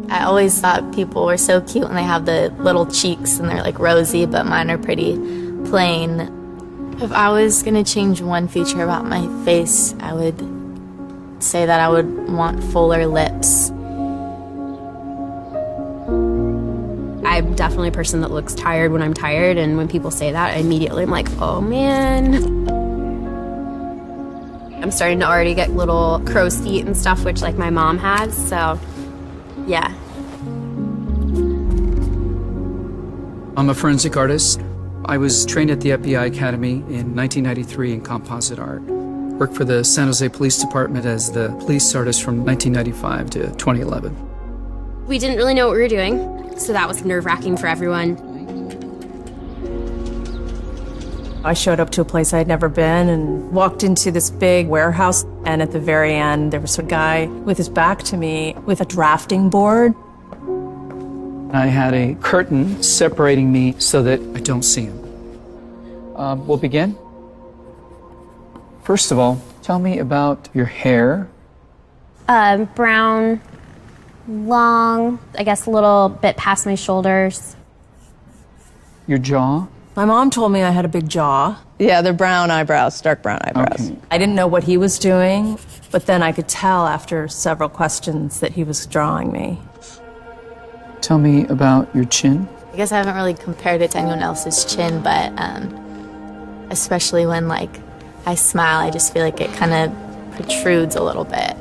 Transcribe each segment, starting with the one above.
I always thought people were so cute when they have the little cheeks and they're like rosy, but mine are pretty plain. If I was gonna change one feature about my face, I would say that I would want fuller lips. I'm definitely a person that looks tired when I'm tired, and when people say that, I immediately am like, oh man. I'm starting to already get little crow's feet and stuff, which like my mom has, so yeah. I'm a forensic artist. I was trained at the FBI Academy in 1993 in composite art. Worked for the San Jose Police Department as the police artist from 1995 to 2011. We didn't really know what we were doing, so that was nerve-wracking for everyone. I showed up to a place I had never been and walked into this big warehouse, and at the very end there was a guy with his back to me with a drafting board. I had a curtain separating me so that I don't see him. We'll begin. First of all, tell me about your hair. Brown, long, I guess a little bit past my shoulders. Your jaw. My mom told me I had a big jaw. Yeah, they're brown eyebrows, dark brown eyebrows. Okay. I didn't know what he was doing, but then I could tell after several questions that he was drawing me. Tell me about your chin. I guess I haven't really compared it to anyone else's chin, but especially when like I smile, I just feel like it kind of protrudes a little bit.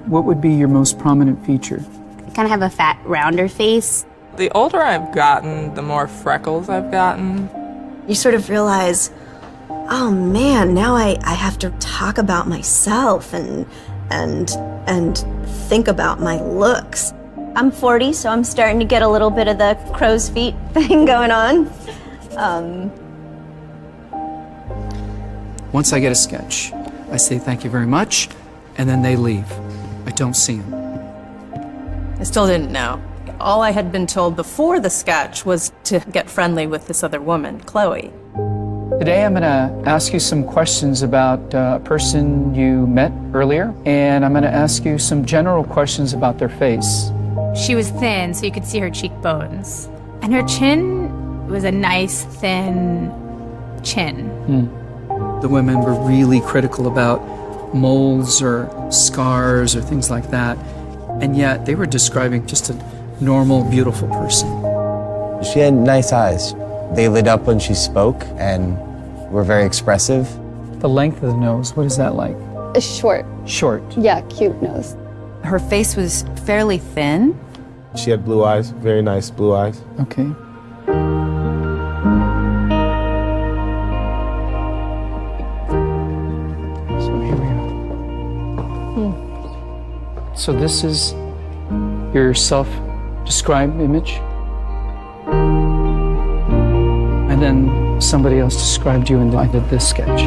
What would be your most prominent feature? I kind of have a fat, rounder face. The older I've gotten, the more freckles I've gotten. You sort of realize, oh man, now I have to talk about myself and think about my looks. I'm 40, so I'm starting to get a little bit of the crow's feet thing going on. Once I get a sketch, I say thank you very much, and then they leave. I don't see them. I still didn't know. All I had been told before the sketch was to get friendly with this other woman, Chloe. Today I'm going to ask you some questions about a person you met earlier, and I'm going to ask you some general questions about their face. She was thin, so you could see her cheekbones. And her chin was a nice, thin chin. The women were really critical about moles or scars or things like that, and yet they were describing just a normal, beautiful person. She had nice eyes. They lit up when she spoke and were very expressive. The length of the nose, what is that like? Short. Short. Yeah, cute nose. Her face was fairly thin. She had blue eyes, very nice blue eyes. Okay. So here we go. So this is your self-described image? And then somebody else described you and I did this sketch.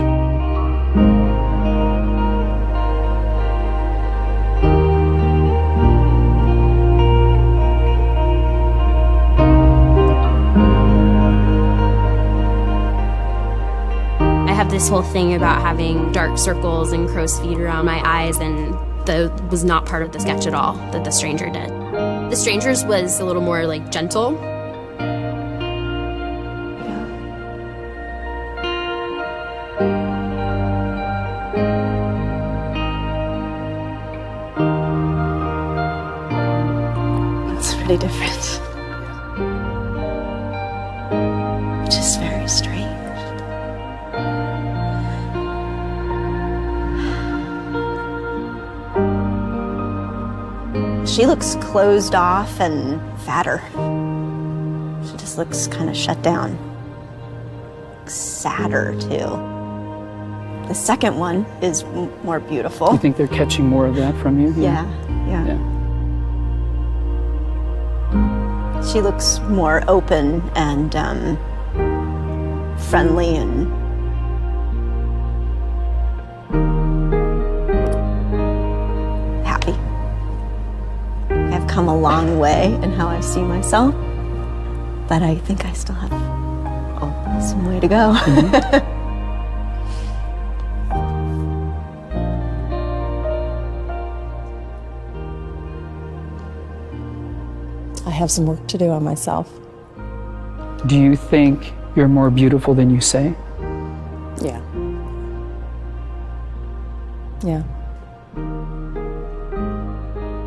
I have this whole thing about having dark circles and crow's feet around my eyes, and that was not part of the sketch at all that the stranger did. The stranger's was a little more like gentle. It's pretty different. Which is very strange. She looks closed off and fatter. She just looks kind of shut down. Sadder, too. The second one is more beautiful. You think they're catching more of that from you? Yeah. She looks more open and friendly and happy. I've come a long way in how I see myself, but I think I still have some way to go. have some work to do on myself. Do you think you're more beautiful than you say? Yeah. Yeah.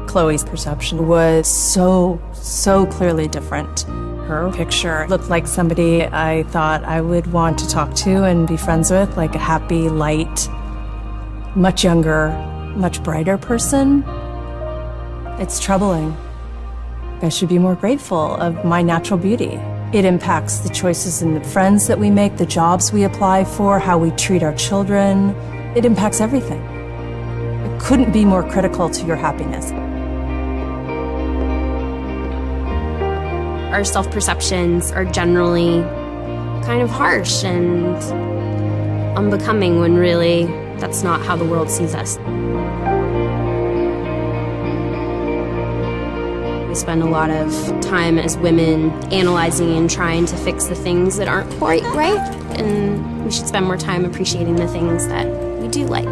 Chloe's perception was so clearly different. Her picture looked like somebody I thought I would want to talk to and be friends with, like a happy, light, much younger, much brighter person. It's troubling. I should be more grateful of my natural beauty. It impacts the choices and the friends that we make, the jobs we apply for, how we treat our children. It impacts everything. It couldn't be more critical to your happiness. Our self-perceptions are generally kind of harsh and unbecoming when really that's not how the world sees us. We spend a lot of time as women analyzing and trying to fix the things that aren't quite right, and we should spend more time appreciating the things that we do like.